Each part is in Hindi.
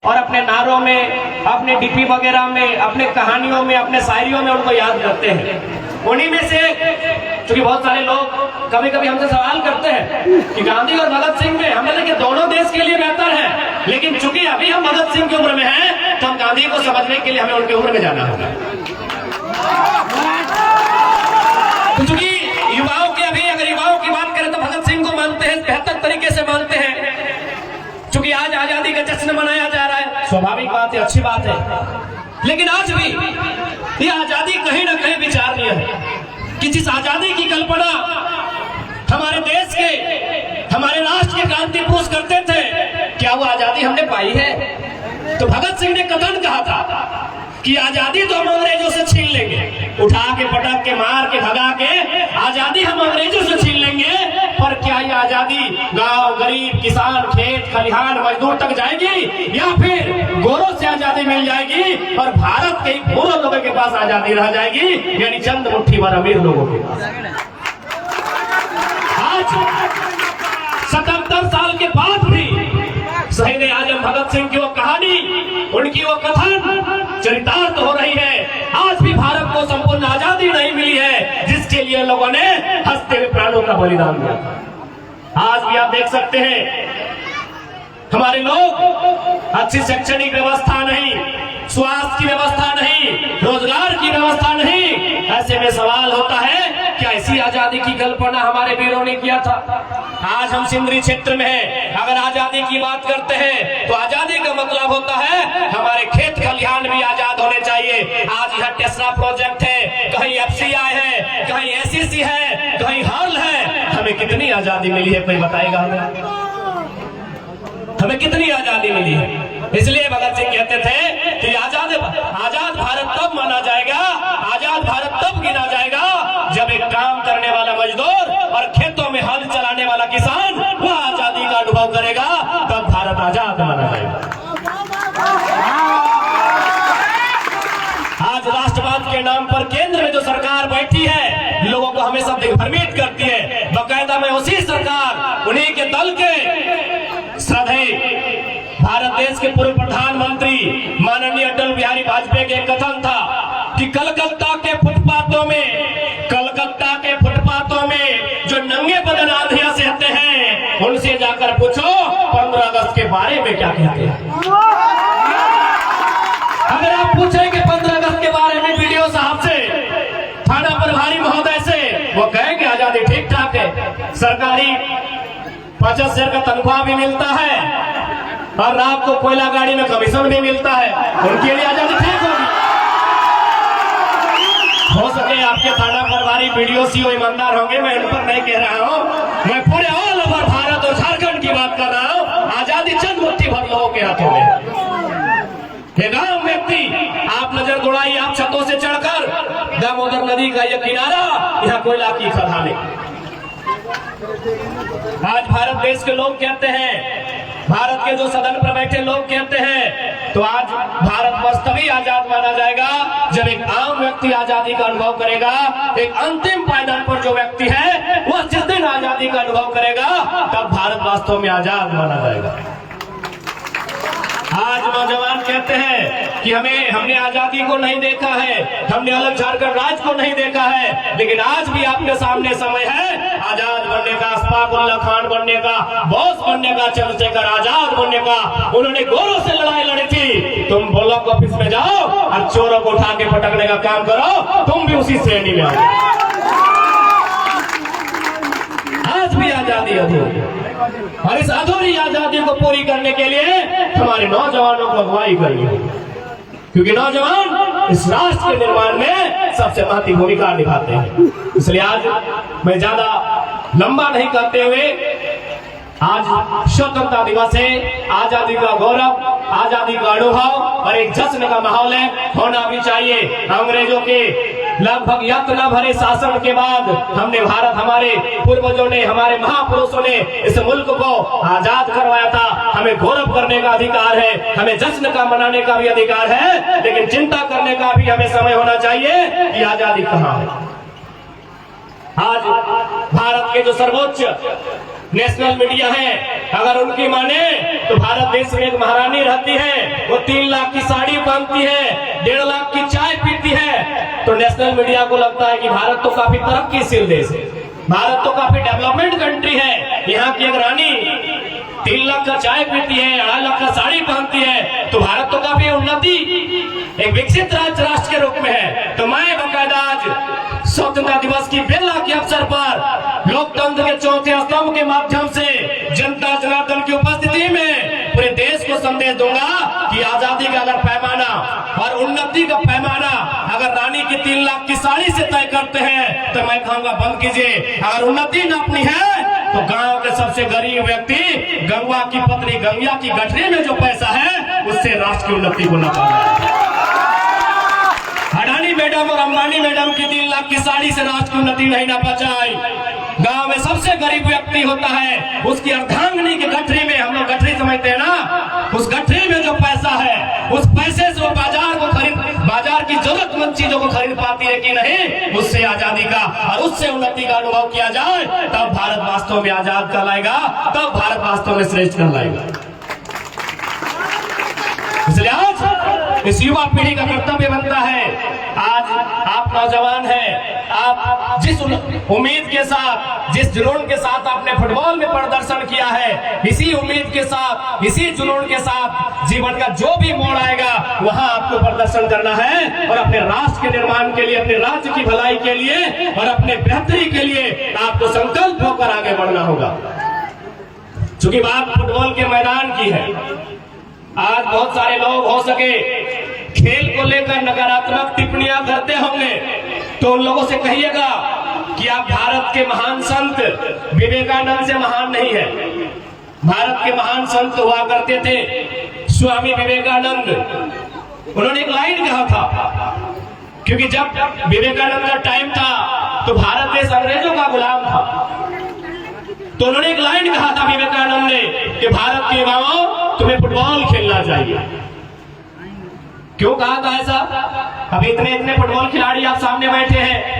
और अपने नारों में, अपने डीपी वगैरह में, अपने कहानियों में, अपने शायरियों में उनको याद करते हैं। उन्हीं में से क्योंकि बहुत सारे लोग कभी कभी हमसे सवाल करते हैं कि गांधी और भगत सिंह में, हमने देखिए दोनों देश के लिए बेहतर है, लेकिन चूंकि अभी हम भगत सिंह की उम्र में हैं तो हम गांधी को समझने के लिए हमें उनकी उम्र में जाना होगा। तो चूंकि युवाओं के, अभी अगर युवाओं की बात करें तो भगत सिंह को मानते हैं, बेहतर तरीके से मानते हैं। चूंकि आज आजादी का जश्न मनाया जा रहा है, स्वाभाविक बात है, अच्छी बात है, लेकिन आज भी ये आजादी कहीं ना कहीं विचारणीय है कि जिस आजादी की कल्पना हमारे देश के, हमारे राष्ट्र के क्रांति पुरुष करते थे, क्या वो आजादी हमने पाई है? तो भगत सिंह ने कथन कहा था कि आजादी तो हम अंग्रेजों से छीन लेंगे, उठा के, पटक के, मार के, भगा के आजादी हम अंग्रेजों से छीन लेंगे, पर क्या ये आजादी गांव, गरीब, किसान, खेत खलिहान, मजदूर तक जाएगी या फिर गोरों से आजादी मिल जाएगी और भारत के गोरों लोगों के पास आजादी रह जाएगी, यानी चंद मुट्ठी भर अमीर लोगों के पास। आज 77 साल के बाद भी शहीद आजम भगत सिंह की वो कहानी, उनकी वो कथन चरितार्थ हो रही है। आज भी भारत को संपूर्ण आजादी नहीं मिली है जिसके लिए लोगों ने हंसते हुए प्राणों का बलिदान दिया था। आज भी आप देख सकते हैं हमारे लोग, अच्छी शैक्षणिक व्यवस्था नहीं, स्वास्थ्य की व्यवस्था नहीं, रोजगार की व्यवस्था नहीं। ऐसे में सवाल होता है क्या ऐसी आजादी की कल्पना हमारे वीरों ने किया था? आज हम सिंदरी क्षेत्र में हैं, अगर आजादी की बात करते हैं तो आजादी का मतलब होता है हमारे खेत खलिहान भी आजाद होने चाहिए। आज यहाँ टेस्ला प्रोजेक्ट है, कहीं FCI है, कहीं ACC है, कहीं हर्ल है। हमें कितनी आजादी मिली है, कोई बताएगा हमें कितनी आजादी मिली है? इसलिए भगत सिंह कहते थे कि आजाद भारत तब माना जाएगा, आजाद भारत तब गिना जाएगा जब एक काम करने वाला मजदूर और खेतों में हल चलाने वाला किसान वह आजादी का अनुभव करेगा, तब भारत आजाद माना जाएगा। आज राष्ट्रवाद के नाम पर केंद्र में जो सरकार बैठी है, लोगों को हमेशा दिग्भ्रमित करती है। बाकायदा में उसी सरकार, उन्हीं के दल के श्रद्धेय भारत देश के पूर्व प्रधानमंत्री माननीय अटल बिहारी वाजपेयी के कथन था कि कलकत्ता के फुटपाथों में जो नंगे बदन आंधियां सहते हैं, उनसे जाकर पूछो 15 अगस्त के बारे में क्या कहते हैं। अगर आप पूछेंगे 15 अगस्त के बारे में वीडियो साहब से, थाना प्रभारी महोदय से, वो कहेंगे आजादी ठीक ठाक है, सरकारी 50,000 का तनख्वाह भी मिलता है और रात को कोयला गाड़ी में कमीशन भी मिलता है, उनके लिए आजादी ठीक होगी। हो सके आपके थाना प्रभारी वीडियो सीओ ईमानदार होंगे, मैं इन पर नहीं कह रहा हूँ, मैं पूरे ऑल ओवर भारत और झारखंड की बात कर रहा हूँ। आजादी चंद मुट्ठी भर लोगों के हाथों में। एक आम व्यक्ति, आप नजर दौड़ाइए, आप छतों से चढ़कर दामोदर नदी का यह किनारा, यहाँ कोयला की खदानें। आज भारत देश के लोग कहते हैं, भारत के जो सदन पर बैठे लोग कहते हैं, तो आज भारतवर्ष तभी आजाद माना जाएगा जब एक आम व्यक्ति आजादी का अनुभव करेगा। एक अंतिम पायदान पर जो व्यक्ति है वह जिस दिन आजादी का अनुभव करेगा, तब भारत वास्तव में आजाद माना जाएगा। आज नौजवान कहते हैं कि हमने आजादी को नहीं देखा है, हमने अलग झारखंड राज्य को नहीं देखा है, लेकिन आज भी आपके सामने समय है आजाद बनने का, अशफाक उल्लाह खान बनने का, बोस बनने का, चंद्रशेखर आजाद बनने का। उन्होंने गोरों से लड़ाई लड़ी थी, तुम ब्लॉक ऑफिस में जाओ और चोरों को उठा के पटकने का काम करो, तुम भी उसी श्रेणी में आओ। आज भी आजादी अधूरी, और इस अधूरी आजादी को पूरी करने के लिए हमारे नौजवानों को अगुवाई करनी है, क्योंकि नौजवान इस राष्ट्र के निर्माण में सबसे महत्वपूर्ण भूमिका निभाते हैं। इसलिए आज मैं ज्यादा लंबा नहीं करते हुए, आज स्वतंत्रता दिवस है, आजादी का गौरव, आजादी का अनुभव और एक जश्न का माहौल है, होना भी चाहिए। अंग्रेजों के लगभग यातना भरे शासन के बाद हमारे पूर्वजों ने, हमारे महापुरुषों ने इस मुल्क को आजाद करवाया था। हमें गौरव करने का अधिकार है, हमें जश्न का मनाने का भी अधिकार है, लेकिन चिंता करने का भी हमें समय होना चाहिए कि आजादी कहाँ है। आज भारत के जो सर्वोच्च नेशनल मीडिया है, अगर उनकी माने तो भारत देश में एक महारानी रहती है, वो 3 लाख की साड़ी पहनती है, 1.5 लाख की चाय पीती है। तो नेशनल मीडिया को लगता है कि भारत तो काफी तरक्कीशील देश है, भारत तो काफी डेवलपमेंट कंट्री है, यहाँ की एक रानी 3 लाख का चाय पीती है, 2.5 लाख का साड़ी पहनती है, तो भारत तो काफी उन्नति एक विकसित राष्ट्र के रूप में है। तो मैं बाकायदा आज स्वतंत्रता दिवस की बेला के अवसर पर लोकतंत्र के चौथे स्तंभ के माध्यम से जनता जनार्दन की उपस्थिति में पूरे देश को संदेश दूंगा कि आजादी का अगर पैमाना और उन्नति का पैमाना अगर रानी की 3 लाख की साड़ी से तय करते हैं तो मैं कहूंगा बंद कीजिए। अगर उन्नति नापनी है तो गांव के सबसे गरीब व्यक्ति गंगा की पत्नी गंगा की गठरी में जो पैसा है उससे राष्ट्र की उन्नति को नापा है। अडानी मैडम और अंबानी मैडम की 3 लाख की साड़ी से राष्ट्र की उन्नति नहीं नापा जाए। गांव में सबसे गरीब व्यक्ति होता है उसकी अर्धांगिनी की गठरी में, हम लोग गठरी समझते हैं ना, उस गठरी में जो पैसा है उस पैसे से वो बाजार की जरूरतमंद चीजों को खरीद पाती है कि नहीं, उससे आजादी का और उससे उन्नति का अनुभव किया जाए तब भारत वास्तव में आजाद कहलाएगा, तब भारत वास्तव में श्रेष्ठ कहलाएगा। इसलिए आज इस युवा पीढ़ी का कर्तव्य बनता है, आज आप नौजवान हैं, आप जिस उम्मीद के साथ जिस जुनून के साथ आपने फुटबॉल में प्रदर्शन किया है, इसी उम्मीद के साथ इसी जुनून के साथ जीवन का जो भी मोड़ आएगा वहां आपको प्रदर्शन करना है और अपने राष्ट्र के निर्माण के लिए, अपने राज्य की भलाई के लिए और अपने बेहतरी के लिए आपको संकल्प होकर आगे बढ़ना होगा। चूंकि बात फुटबॉल के मैदान की है, आज बहुत सारे लोग हो सके खेल को लेकर नकारात्मक टिप्पणियां करते होंगे, तो उन लोगों से कहिएगा कि आप भारत के महान संत विवेकानंद से महान नहीं है। भारत के महान संत हुआ करते थे स्वामी विवेकानंद, उन्होंने एक लाइन कहा था, क्योंकि जब विवेकानंद का टाइम था तो भारत देश अंग्रेजों का गुलाम था, तो उन्होंने एक लाइन कहा था विवेकानंद ने कि भारत के युवाओं तुम्हें फुटबॉल खेलना चाहिए। क्यों कहा था ऐसा? अभी इतने फुटबॉल खिलाड़ी आप सामने बैठे हैं,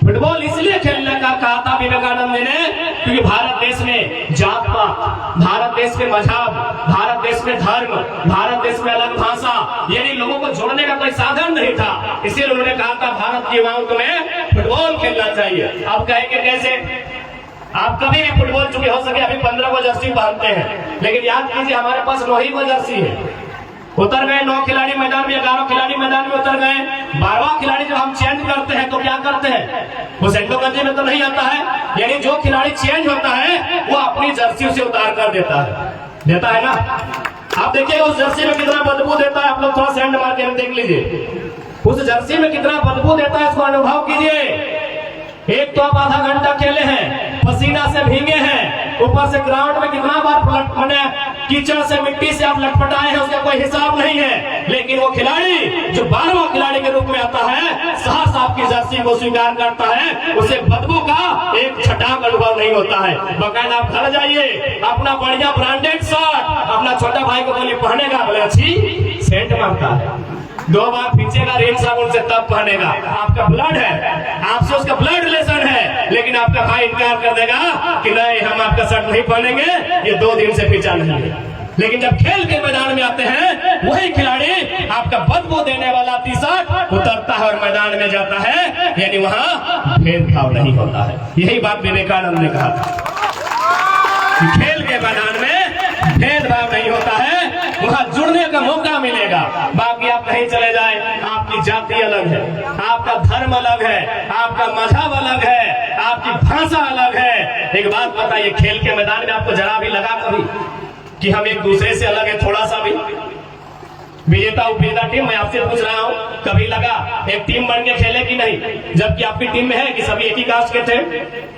फुटबॉल इसलिए खेलने का कहा था विवेकानंद ने क्योंकि भारत देश में जात पात, भारत देश में मजहब, भारत देश में धर्म, भारत देश में अलग भाषा, यानी लोगों को जोड़ने का कोई साधन नहीं था। इसलिए उन्होंने कहा था भारत के युवाओं तुम्हें फुटबॉल खेलना चाहिए। अब कहेंगे कैसे? आप कभी भी फुटबॉल, चुके हो सके अभी 15 को जर्सी पहनते हैं, लेकिन याद कीजिए हमारे पास 9 ही को जर्सी है। उतर गए 9 खिलाड़ी मैदान में, 11 खिलाड़ी मैदान में उतर गए, 12वां खिलाड़ी जब हम चेंज करते हैं तो क्या करते हैं? वो सेंटो गंजी में तो नहीं आता है, यानी जो खिलाड़ी चेंज होता है वो अपनी जर्सी उसे उतार कर देता है ना। आप देखिए उस जर्सी में कितना बदबू देता है, आप लोग थोड़ा सेंड मार के देख लीजिए उस जर्सी में कितना बदबू देता है, इसको अनुभव कीजिए। एक तो आप आधा घंटा खेले हैं, पसीना से भीगे हैं, ऊपर से ग्राउंड में कितना बार कीचड़ से मिट्टी से आप लटपटाए हैं, उसका कोई हिसाब नहीं है। लेकिन वो खिलाड़ी जो 12वां खिलाड़ी के रूप में आता है, साहस आपकी जर्सी को स्वीकार करता है, उसे बदबू का एक छटाक अनुभव नहीं होता है। बकायदा आप घर जाइए, अपना बढ़िया ब्रांडेड शर्ट अपना छोटा भाई को बोली पहनेगा, बोले अच्छी सेंट मारता है, 2 बार पीछेगा रेल साबुन से तब पहनेगा। आपका ब्लड है, आपसे उसका ब्लड रिलेशन है, लेकिन आपका भाई इनकार कर देगा कि नहीं हम आपका शर्ट नहीं पहनेंगे, ये 2 दिन से पीछा नहीं है। लेकिन जब खेल के मैदान में आते हैं वही खिलाड़ी आपका बदबू देने वाला टी शर्ट उतरता है और मैदान में जाता है, यानी वहां भेदभाव नहीं होता है। यही बात विवेकानंद ने कहा था कि खेल के मैदान में भेदभाव नहीं होता है, वहां जुड़ने का मौका मिलेगा। बाकी आप कहीं चले जाए, आपकी जाति अलग है, आपका धर्म अलग है, आपका मजहब अलग है, आपकी भाषा अलग है। एक बात बताइए, खेल के मैदान में आपको जरा भी लगा कभी कि हम एक दूसरे से अलग है? थोड़ा सा भी? विजेता उपजेता टीम, मैं आपसे पूछ रहा हूँ, कभी लगा एक टीम बन के खेले कि नहीं? जबकि आपकी टीम में है कि सभी एक ही कास्ट के थे?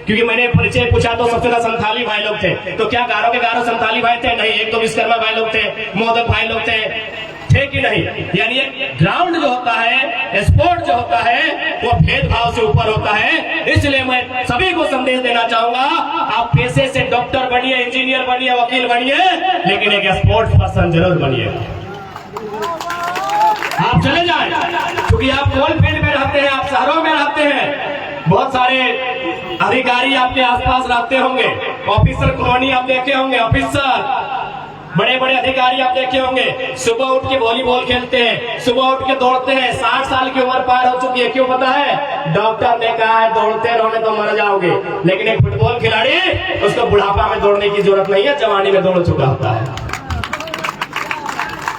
क्योंकि मैंने परिचय पूछा तो सबसे ज्यादा संथाली भाई लोग थे। तो क्या गारो के गारो संथाली भाई थे? नहीं। एक तो विश्वकर्मा भाई लोग थे, मोदक भाई लोग थे कि नहीं? यानी ग्राउंड जो होता है, स्पोर्ट जो होता है, वो भेदभाव से ऊपर होता है। इसलिए मैं सभी को संदेश देना चाहूंगा, आप पेशे से डॉक्टर बनिए, इंजीनियर बनिए, वकील बनिए, लेकिन एक स्पोर्ट्स पर्सन जरूर बनिए। आप चले जाएं, क्योंकि आप कोल फील्ड में रहते हैं, आप शहरों में रहते हैं, बहुत सारे अधिकारी आपके आसपास रहते होंगे, ऑफिसर कॉलोनी आप देखे होंगे, ऑफिसर बड़े बड़े अधिकारी आप देखे होंगे, सुबह उठ के वॉलीबॉल खेलते हैं, सुबह उठ के दौड़ते हैं। 60 साल की उम्र पार हो चुकी है, क्यों पता है? डॉक्टर ने कहा है दौड़ते रहोगे तो मर जाओगे। लेकिन एक फुटबॉल खिलाड़ी, उसको बुढ़ापा में दौड़ने की जरूरत नहीं है, जवानी में दौड़ चुका होता है।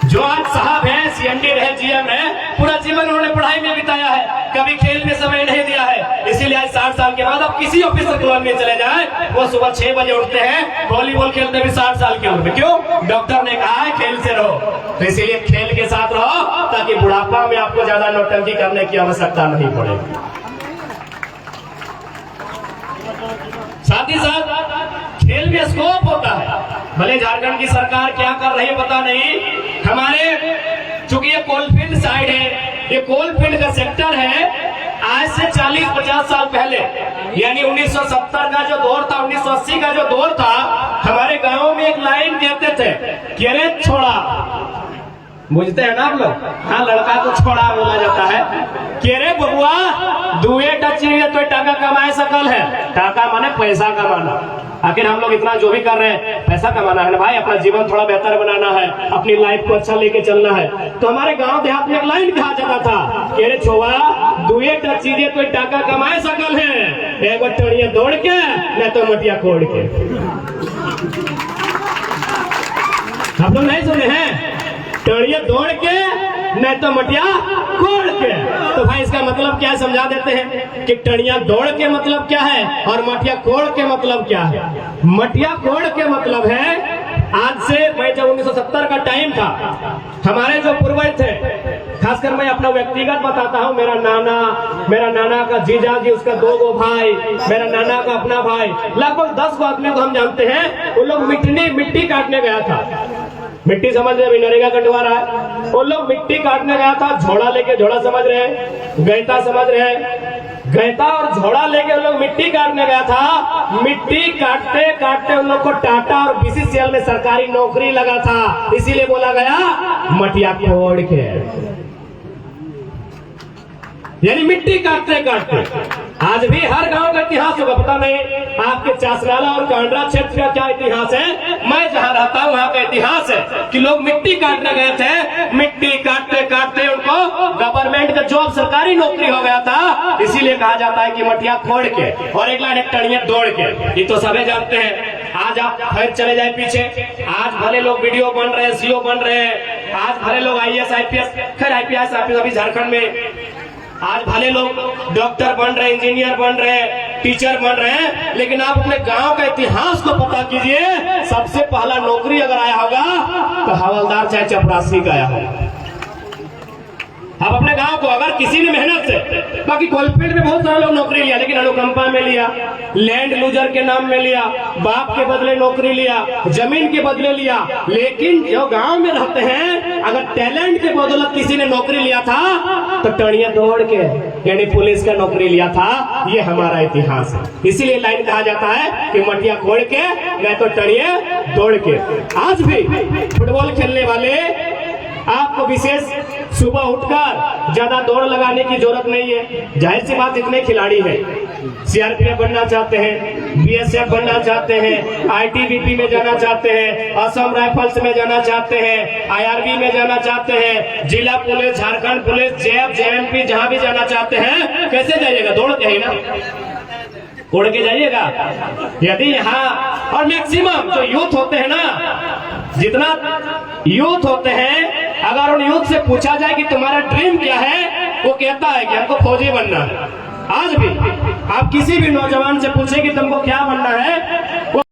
जो आज साहब है, सीएमडी रहे, जीएम है, पूरा जीवन उन्होंने पढ़ाई में बिताया है, कभी खेल में समय नहीं दिया है। इसीलिए आज 60 साल के बाद आप किसी ऑफिसर कॉलोनी में चले जाए, वो सुबह 6 बजे उठते हैं, वॉलीबॉल खेलते भी 60 साल की उम्र में। क्यों? डॉक्टर ने कहा है खेल से रहो। तो इसीलिए खेल के साथ रहो, ताकि बुढ़ापा में आपको ज्यादा नौटंकी करने की आवश्यकता नहीं पड़ेगी। साथ ही साथ खेल में स्कोप होता है। भले झारखंड की सरकार क्या कर रही है पता नहीं, हमारे चूंकि ये कोलफील्ड साइड है, ये कोलफील्ड का सेक्टर है। आज से 40-50 साल पहले, यानी 1970 का जो दौर था, 1980 का जो दौर था, हमारे गांव में एक लाइन कहते थे कि अरे छोड़ा, बुझते हैं ना आप लोग? हाँ, लड़का को छोड़ा बोला जाता है कि अरे बबुआ दुए टची तो टाका कमाए सकल है। टाका माने पैसा कमाना। आखिर हम लोग इतना जो भी कर रहे हैं, पैसा कमाना है ना भाई, अपना जीवन थोड़ा बेहतर बनाना है, अपनी लाइफ को अच्छा लेके चलना है। तो हमारे गांव देहात में एक लाइन कहा जाता था कि अरे छोवा दुए टची तो टाका कमाए सकल है, एक बार टड़िया दौड़ के न तो मटिया कोड़ के। आप लोग नहीं सुने हैं? टड़िया दौड़ के नहीं तो मटिया कोड़ के। तो भाई इसका मतलब क्या समझा देते हैं कि टड़िया दौड़ के मतलब क्या है और मटिया कोड़ के मतलब क्या है। मटिया कोड़ के मतलब है, आज से मैं जब 1970 का टाइम था, हमारे जो पूर्वज थे, खासकर मैं अपना व्यक्तिगत बताता हूँ, मेरा नाना का जीजा जी, उसका 2 भाई, मेरा नाना का अपना भाई, लगभग 10 आदमी को हम जानते हैं। उन लोग मिट्टी काटने गया था। मिट्टी समझ रहे, अभी नरेगा कटवा रहा है। वो लोग मिट्टी काटने गया था, झोड़ा लेके, झोड़ा समझ रहे, गैता समझ रहे, गैता और झोड़ा लेके उन लोग मिट्टी काटने गया था। मिट्टी काटते काटते उन लोग को टाटा और बीसीसीएल में सरकारी नौकरी लगा था, इसीलिए बोला गया मटिया कोड़ के, यानी मिट्टी काटते काटते। आज भी हर गांव का इतिहास होगा, पता नहीं आपके चासनाला और कांडरा क्षेत्र का क्या इतिहास है। मैं जहां रहता हूं वहां का इतिहास है कि लोग मिट्टी काटने गए थे, मिट्टी काटते काटते उनको गवर्नमेंट का जॉब, सरकारी नौकरी हो गया था, इसीलिए कहा जाता है कि मटिया फोड़ के और एक लाइन टड़िया दौड़ के। ये तो सभी जानते हैं। आज आप फिर चले जाए पीछे, आज भले लोग वीडियो बन रहे हैं, सीओ बन रहे हैं, आज भले लोग आईएएस आईपीएस, खैर आईपीएस अभी झारखंड में, आज भले लोग डॉक्टर बन रहे, इंजीनियर बन रहे, टीचर बन रहे हैं, लेकिन आप अपने गांव का इतिहास को पता कीजिए। सबसे पहला नौकरी अगर आया होगा तो हवलदार चाहे चपरासी का आया होगा। आप अपने गांव को अगर किसी ने मेहनत से, बाकी कोलफील्ड में बहुत सारे लोग नौकरी लिया, लेकिन अनुकंपा में लिया, लैंड लूजर के नाम में लिया, बाप के बदले नौकरी लिया, जमीन के बदले लिया। लेकिन जो गांव में रहते हैं, अगर टैलेंट के बदौलत किसी ने नौकरी लिया था तो टड़िया दौड़ के, यानी पुलिस का नौकरी लिया था। ये हमारा इतिहास है। इसीलिए लाइन कहा जाता है कि मटिया कोड़ के नहीं तो टड़िया दौड़ के। आज भी फुटबॉल खेलने वाले आपको विशेष सुबह उठकर ज्यादा दौड़ लगाने की जरूरत नहीं है। जाहिर सी बात, इतने खिलाड़ी हैं, सीआरपीएफ बनना चाहते हैं, बीएसएफ बनना चाहते हैं, आईटीबीपी में जाना चाहते हैं, असम राइफल्स में जाना चाहते हैं, आईआरबी में जाना चाहते हैं, जिला police, Jharkhand police, JF, JMP, जहां भी जाना चाहते हैं। कैसे जाइएगा? दौड़ के ही ना, उड़ के जाइएगा। यदि यहाँ और मैक्सिमम जो यूथ होते हैं ना, जितना यूथ होते हैं, अगर उन यूथ से पूछा जाए कि तुम्हारा ड्रीम क्या है, वो कहता है कि हमको फौजी बनना है। आज भी आप किसी भी नौजवान से पूछे कि तुमको क्या बनना है,